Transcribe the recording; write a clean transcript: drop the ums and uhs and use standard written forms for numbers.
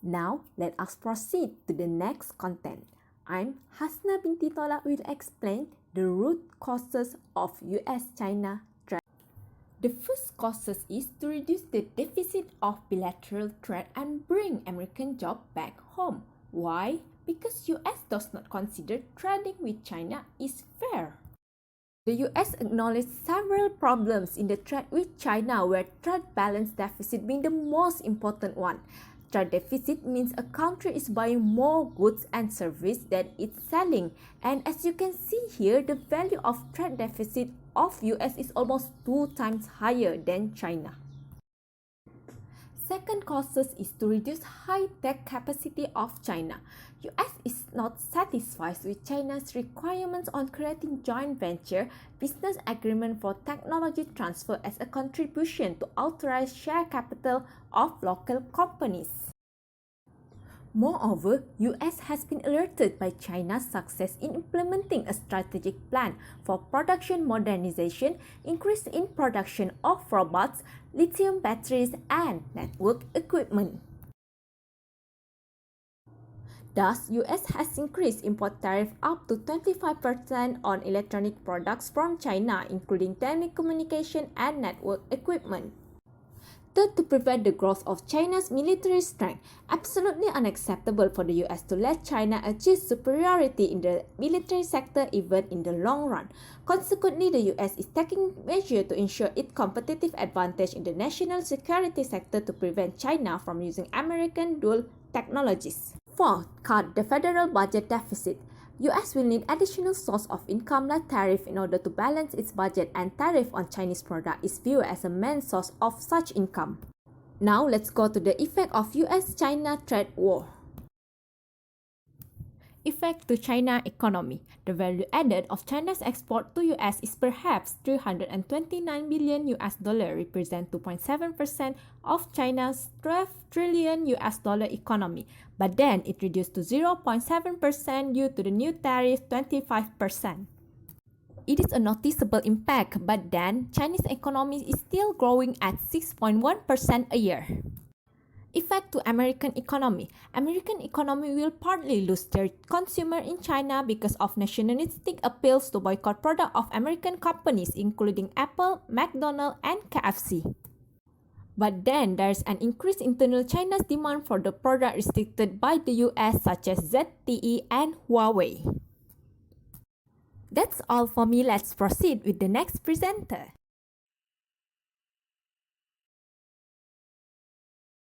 Now, let us proceed to the next content. I'm Hasna binti Tola will explain the root causes of US-China trade. The first causes is to reduce the deficit of bilateral trade and bring American jobs back home. Why? Because US does not consider trading with China is fair. The US acknowledged several problems in the trade with China, where trade balance deficit being the most important one. Trade deficit means a country is buying more goods and services than it's selling. And as you can see here, the value of trade deficit of US is almost 2 times higher than China. Second causes is to reduce high-tech capacity of China. US is not satisfied with China's requirements on creating joint venture business agreement for technology transfer as a contribution to authorize share capital of local companies. Moreover, US has been alerted by China's success in implementing a strategic plan for production modernization, increase in production of robots, lithium batteries, and network equipment. Thus, US has increased import tariff up to 25% on electronic products from China, including telecommunication and network equipment. Third, to prevent the growth of China's military strength, absolutely unacceptable for the US to let China achieve superiority in the military sector even in the long run. Consequently, the US is taking measures to ensure its competitive advantage in the national security sector to prevent China from using American dual technologies. Fourth, cut the federal budget deficit. US will need additional source of income like tariff in order to balance its budget, and tariff on Chinese product is viewed as a main source of such income. Now let's go to the effect of US-China trade war. Effect to China economy. The value added of China's export to US is perhaps $329 billion, represent 2.7% of China's $12 trillion economy. But then it reduced to 0.7% due to the new tariff 25%. It is a noticeable impact, but then Chinese economy is still growing at 6.1% a year. Effect to American economy. American economy will partly lose their consumer in China because of nationalistic appeals to boycott products of American companies including Apple, McDonald's, and KFC. But then there's an increased internal China's demand for the product restricted by the US such as ZTE and Huawei. That's all for me. Let's proceed with the next presenter.